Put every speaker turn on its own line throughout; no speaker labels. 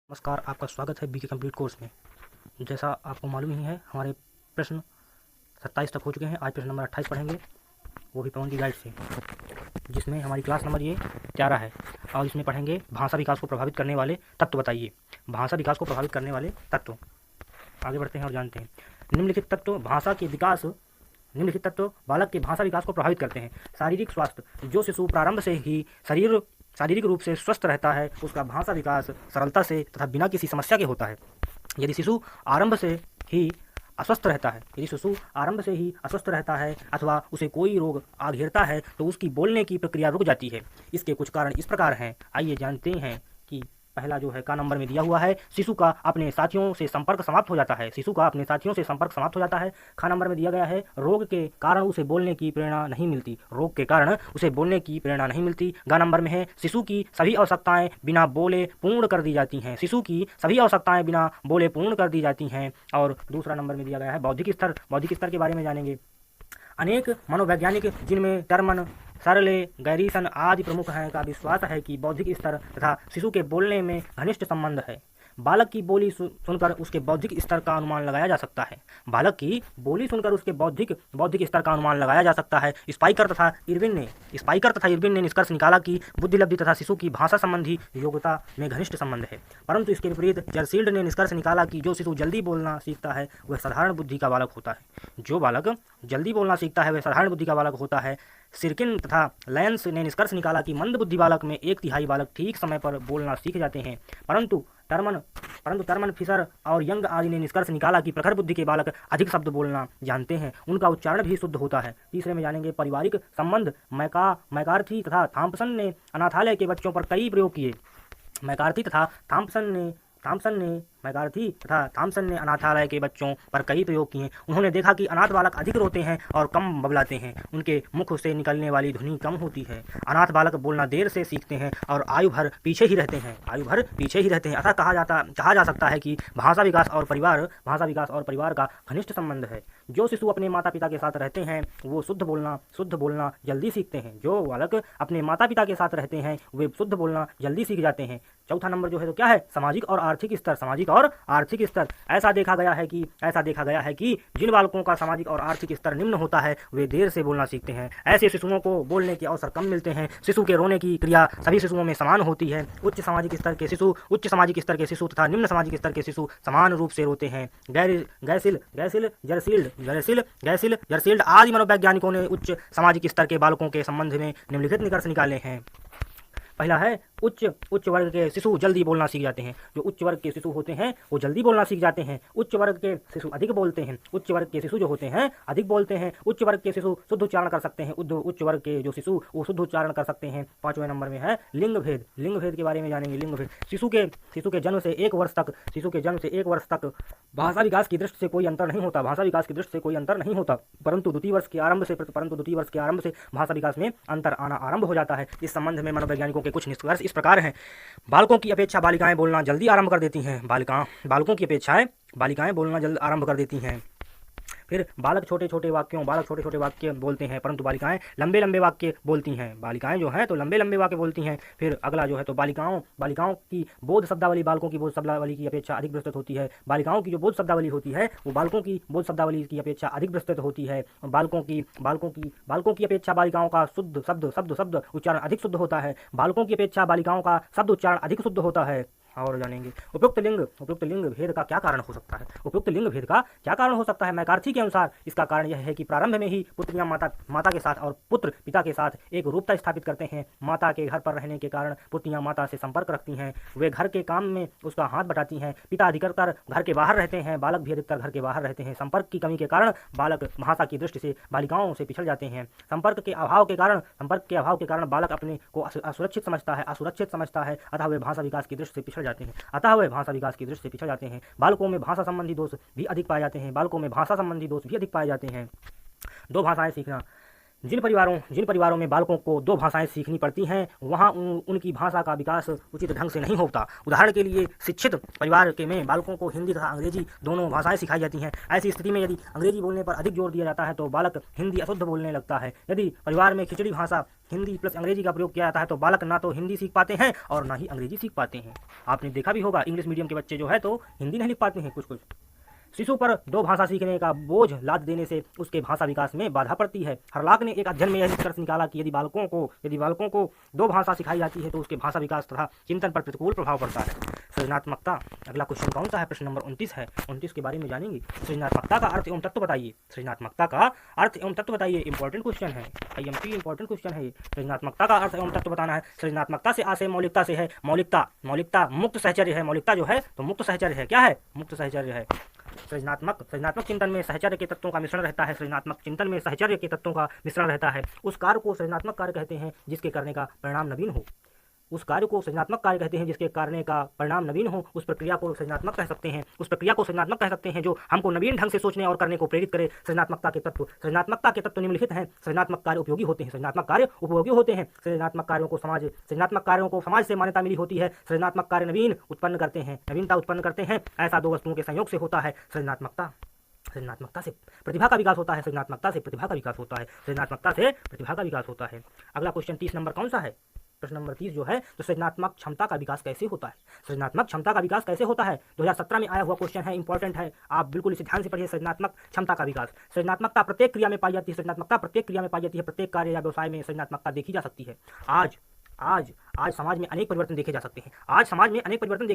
नमस्कार, आपका स्वागत है बीके कंप्लीट कोर्स में। जैसा आपको मालूम ही है, हमारे प्रश्न 27 तक हो चुके हैं। आज प्रश्न नंबर 28 पढ़ेंगे, वो भी पवन की गाइड से, जिसमें हमारी क्लास नंबर ये 11 है। और इसमें पढ़ेंगे भाषा विकास को प्रभावित करने वाले तत्व बताइए। भाषा विकास को प्रभावित करने वाले तत्व। आगे बढ़ते हैं और जानते हैं। निम्नलिखित तत्व भाषा के विकास निम्नलिखित तत्व बालक के भाषा विकास को प्रभावित करते हैं। शारीरिक स्वास्थ्य। जो शिशु प्रारंभ से ही शारीरिक रूप से स्वस्थ रहता है, उसका भाषा विकास सरलता से तथा बिना किसी समस्या के होता है। यदि शिशु आरंभ से ही अस्वस्थ रहता है अथवा उसे कोई रोग आ घेरता है तो उसकी बोलने की प्रक्रिया रुक जाती है। इसके कुछ कारण इस प्रकार हैं। आइए जानते हैं कि पहला जो है का नंबर में दिया हुआ है, शिशु का अपने साथियों से संपर्क समाप्त हो जाता है। खा नंबर में दिया गया है, रोग के कारण उसे बोलने की प्रेरणा नहीं मिलती। गा नंबर में है, शिशु की सभी आवश्यकताएं बिना बोले पूर्ण कर दी जाती हैं। और दूसरा नंबर में दिया गया है बौद्धिक स्तर के बारे में जानेंगे। अनेक मनोवैज्ञानिक, जिनमें टर्मन, सरले, गैरीसन आदि प्रमुख हैं, का विश्वास है कि बौद्धिक स्तर तथा शिशु के बोलने में घनिष्ठ संबंध है। बालक की बोली सुनकर उसके बौद्धिक स्तर का अनुमान लगाया जा सकता है। स्पाइकर तथा इरविन ने निष्कर्ष निकाला कि बुद्धिलब्धि तथा शिशु की भाषा संबंधी योग्यता में घनिष्ठ संबंध है। परंतु इसके विपरीत जरसील्ड ने निष्कर्ष निकाला कि जो शिशु जल्दी बोलना सीखता है वह साधारण बुद्धि का बालक होता है। सिरकिन तथा लैंस ने निष्कर्ष निकाला कि मंद बुद्धि बालक में 1/3 बालक ठीक समय पर बोलना सीख जाते हैं। परंतु टर्मन, फिशर और यंग आदि ने निष्कर्ष निकाला कि प्रखर बुद्धि के बालक अधिक शब्द बोलना जानते हैं, उनका उच्चारण भी शुद्ध होता है। तीसरे में जानेंगे पारिवारिक संबंध। मैकार्थी तथा थॉम्पसन ने अनाथालय के बच्चों पर कई प्रयोग किए। मैकार्थी तथा थॉम्पसन ने अनाथालय के बच्चों पर कई प्रयोग किए। उन्होंने देखा कि अनाथ बालक अधिक रोते हैं और कम बबलाते हैं, उनके मुख से निकलने वाली ध्वनि कम होती है। अनाथ बालक बोलना देर से सीखते हैं और आयु भर पीछे ही रहते हैं। अतः कहा जा सकता है कि भाषा विकास और परिवार का घनिष्ठ संबंध है। जो शिशु अपने माता पिता के साथ रहते हैं वो शुद्ध बोलना जल्दी सीखते हैं। जो बालक अपने माता पिता के साथ रहते हैं वे शुद्ध बोलना जल्दी सीख जाते हैं। चौथा नंबर जो है तो क्या है, सामाजिक और आर्थिक स्तर। ऐसा देखा गया है कि जिन बालकों का सामाजिक और आर्थिक स्तर निम्न होता है वे देर से बोलना सीखते हैं। ऐसे शिशुओं को बोलने के अवसर कम मिलते हैं। शिशु के रोने की क्रिया सभी शिशुओं में समान होती है। उच्च सामाजिक स्तर के शिशु तथा निम्न सामाजिक स्तर के शिशु समान रूप से रोते हैं। जरसील्ड आदि मनोवैज्ञानिकों ने उच्च सामाजिक स्तर के बालकों के संबंध में निम्नलिखित निष्कर्ष निकाले हैं। पहला है उच्च वर्ग के शिशु जल्दी बोलना सीख जाते हैं। जो उच्च वर्ग के शिशु होते हैं वो जल्दी बोलना सीख जाते हैं। उच्च वर्ग के शिशु अधिक बोलते हैं। उच्च वर्ग के शिशु जो होते हैं अधिक बोलते हैं। उच्च वर्ग के शिशु शुद्ध उच्चारण कर सकते हैं। उच्च वर्ग के जो शिशु वो शुद्ध उच्चारण कर सकते हैं। पांचवें नंबर में है लिंग भेद के बारे में जानेंगे। लिंग भेद। शिशु के जन्म से एक वर्ष तक भाषा विकास की दृष्टि से कोई अंतर नहीं होता। परंतु द्वितीय वर्ष के आरंभ से भाषा विकास में अंतर आना आरंभ हो जाता है। इस संबंध में मनोवैज्ञानिकों के कुछ निष्कर्ष इस प्रकार हैं। बालकों की अपेक्षा बालिकाएं बोलना जल्दी आरंभ कर देती हैं। बालकों की अपेक्षाएं बालिकाएं बोलना जल्द आरंभ कर देती हैं। फिर बालक छोटे छोटे वाक्य बोलते हैं, परंतु बालिकाएं लंबे लंबे वाक्य बोलती हैं। फिर अगला जो है तो बालिकाओं की बोध शब्दावली बालकों की बोध शब्दावली की अपेक्षा अधिक विस्तृत होती है। बालिकाओं की जो बोध शब्दावली होती है वो बालकों की बोध शब्दावली की अपेक्षा अधिक विस्तृत होती है। बालकों की अपेक्षा बालिकाओं का शब्द उच्चारण अधिक शुद्ध होता है। बालकों की अपेक्षा बालिकाओं का शब्द उच्चारण अधिक शुद्ध होता है। और जानेंगे उपयुक्त लिंग भेद का क्या कारण हो सकता है। मैकार्थी के अनुसार इसका कारण यह है कि प्रारंभ में ही पुत्रियां माता के साथ और पुत्र पिता के साथ एक रूपता स्थापित करते हैं। माता के घर पर रहने के कारण पुत्रियां माता से संपर्क रखती हैं। वे घर के काम में उसका हाथ बटाती हैं। पिता अधिकतर घर के बाहर रहते हैं, बालक भी अधिकतर घर के बाहर रहते हैं। संपर्क की कमी के कारण बालक भाषा की दृष्टि से बालिकाओं से पिछड़ जाते हैं। संपर्क के अभाव के कारण बालक अपने को असुरक्षित समझता है, अतः वे भाषा विकास की दृष्टि से पिछड़ जाते हैं। बालकों में भाषा संबंधी दोष भी अधिक पाए जाते हैं। दो भाषाएं सीखना। जिन परिवारों में बालकों को दो भाषाएं सीखनी पड़ती हैं वहाँ उनकी भाषा का विकास उचित ढंग से नहीं होता। उदाहरण के लिए शिक्षित परिवार के में बालकों को हिंदी तथा अंग्रेजी दोनों भाषाएं सिखाई जाती हैं। ऐसी स्थिति में यदि अंग्रेजी बोलने पर अधिक जोर दिया जाता है तो बालक हिंदी अशुद्ध बोलने लगता है। यदि परिवार में खिचड़ी भाषा हिंदी प्लस अंग्रेजी का प्रयोग किया जाता है तो बालक ना तो हिंदी सीख पाते हैं और ना ही अंग्रेजी सीख पाते हैं। आपने देखा भी होगा इंग्लिश मीडियम के बच्चे जो है तो हिंदी नहीं लिख पाते हैं। कुछ शिशु पर दो भाषा सीखने का बोझ लाद देने से उसके भाषा विकास में बाधा पड़ती है। हरलाक ने एक अध्ययन में यह निष्कर्ष निकाला कि यदि बालकों को दो भाषा सिखाई जाती है तो उसके भाषा विकास तथा चिंतन पर प्रतिकूल प्रभाव पड़ता है। सृजनात्मकता, अगला क्वेश्चन कौन सा है? प्रश्न नंबर 29 है। 29 के बारे में जानेंगे। सृजनात्मकता का अर्थ एवं तत्व बताइए। सृजनात्मकता का अर्थ एवं तत्व बताइए। इंपॉर्टेंट क्वेश्चन है, IMP इंपॉर्टेंट क्वेश्चन है। सृजनात्मकता का अर्थ एवं तत्व बताना है। सृजनात्मकता से आशय मौलिकता से है। मौलिकता मुक्त सहचर्य है। मौलिकता जो है तो मुक्त सहचर्य है। क्या है? मुक्त सहचर्य है। सृजनात्मक चिंतन में सहचर्य के तत्वों का मिश्रण रहता है। सृजनात्मक चिंतन में सहचर्य के तत्वों का मिश्रण रहता है। उस कार्य को सृजनात्मक कार्य कहते हैं जिसके करने का परिणाम नवीन हो। उस कार्य को सृजनात्मक कार्य कहते हैं जिसके करने का परिणाम नवीन हो। उस प्रक्रिया को सृजनात्मक कह सकते हैं जो हमको नवीन ढंग से सोचने और करने को प्रेरित करे। सृजनात्मकता के तत्व निम्नलिखित हैं। सृजनात्मक कार्य उपयोगी होते हैं। सृजनात्मक कार्यों को समाज से मान्यता मिली होती है। सृजनात्मक कार्य नवीनता उत्पन्न करते हैं। ऐसा दो वस्तुओं के संयोग से होता है। सृजनात्मकता से प्रतिभा का विकास होता है। अगला क्वेश्चन 30 नंबर कौन सा है? प्रश्न नंबर 30 जो है तो सृजनात्मक क्षमता का विकास कैसे होता है? 2017 में आया हुआ क्वेश्चन है, इंपॉर्टेंट है। आप बिल्कुल इसे ध्यान से पढ़िए। सृजनात्मक क्षमता का विकास। सृजनात्मकता प्रत्येक क्रिया में पाई जाती है। प्रत्येक कार्य या व्यवसाय में सृजनात्मकता देखी जा सकती है। आज समाज में अनेक परिवर्तन देखे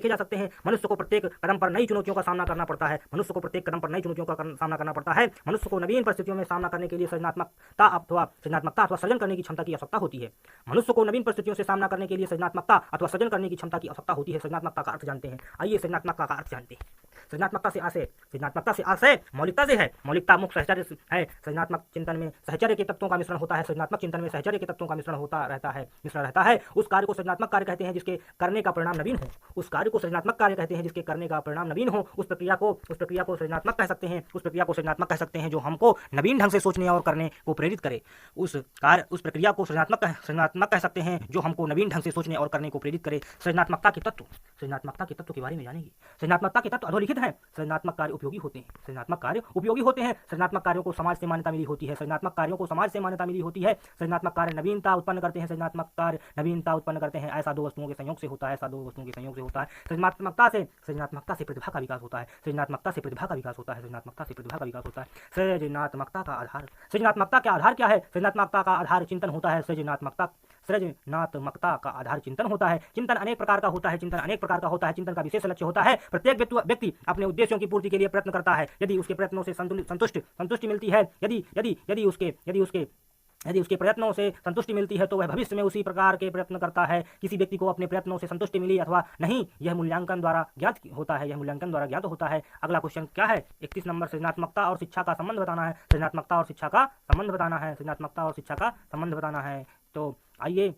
जा सकते हैं। मनुष्य को प्रत्येक कदम पर नई चुनौतियों का सामना करना पड़ता है। मनुष्य को नवीन परिस्थितियों में सामना करने के लिए सृजनात्मकता अथवा सृजन करने की क्षमता की आवश्यकता होती है। सृजनात्मकता का अर्थ जानते हैं। आइए सृजनात्मकता का अर्थ जानते हैं। सृजनात्मकता से आशय मौलिकता से है। मौलिकता मुक्त सहचर्य है। सृजनात्मक चिंतन में सहचर्य के तत्वों का मिश्रण होता है। उस कार्य को सृजनात्मक कार्य कहते हैं जिसके करने का परिणाम नवीन हो। उस प्रक्रिया को सृजनात्मक कह सकते हैं जो हमको नवीन ढंग से सोचने और करने को प्रेरित करे। सृजनात्मकता के तत्व के बारे में जानेंगे। सृजनात्मकता के तत्व अधोलिखित हैं। सृजनात्मक कार्य उपयोगी होते हैं। सृजनात्मक कार्यों को समाज से मान्यता मिली होती है। सृजनात्मक कार्य नवीनता उत्पन्न करते हैं। ऐसा दो वस्तुओं के संयोग से होता है। सृजनात्मकता से प्रतिभा का विकास होता है। सृजनात्मकता का आधार क्या है? सृजनात्मकता का आधार चिंतन होता है। सृजनात्मकता का आधार चिंतन होता है। चिंतन अनेक प्रकार का होता है। चिंतन का विशेष लक्ष्य होता है। प्रत्येक व्यक्ति अपने उद्देश्यों की पूर्ति के लिए प्रयत्न करता है। यदि उसके प्रयत्नों से संतुष्टि मिलती है यदि उसके प्रयत्नों से संतुष्टि मिलती है तो वह भविष्य में उसी प्रकार के प्रयत्न करता है। किसी व्यक्ति को अपने प्रयत्नों से संतुष्टि मिली अथवा नहीं, यह मूल्यांकन द्वारा ज्ञात होता है। अगला क्वेश्चन क्या है? 31 नंबर। सृजनात्मकता और शिक्षा का संबंध बताना है। तो आइए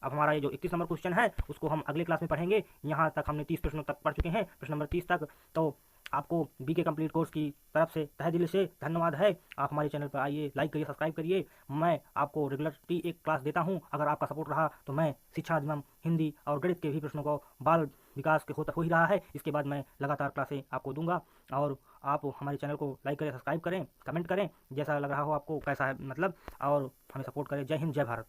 अब हमारा ये जो 31 नंबर क्वेश्चन है उसको हम अगले क्लास में पढ़ेंगे। यहाँ तक हमने 30 प्रश्नों तक पढ़ चुके हैं, प्रश्न नंबर 30 तक। तो आपको BK कंप्लीट कोर्स की तरफ से तहे दिल से धन्यवाद है। आप हमारे चैनल पर आइए, लाइक करिए, सब्सक्राइब करिए। मैं आपको रेगुलरली एक क्लास देता हूं। अगर आपका सपोर्ट रहा तो मैं शिक्षा एवं हिंदी और गणित के भी प्रश्नों को बाल विकास के हो ही रहा है। इसके बाद मैं लगातार क्लासें आपको दूंगा और आप हमारे चैनल को लाइक करें, सब्सक्राइब करें, कमेंट करें, जैसा लग रहा हो आपको, कैसा है मतलब, और हमें सपोर्ट करें। जय हिंद, जय भारत।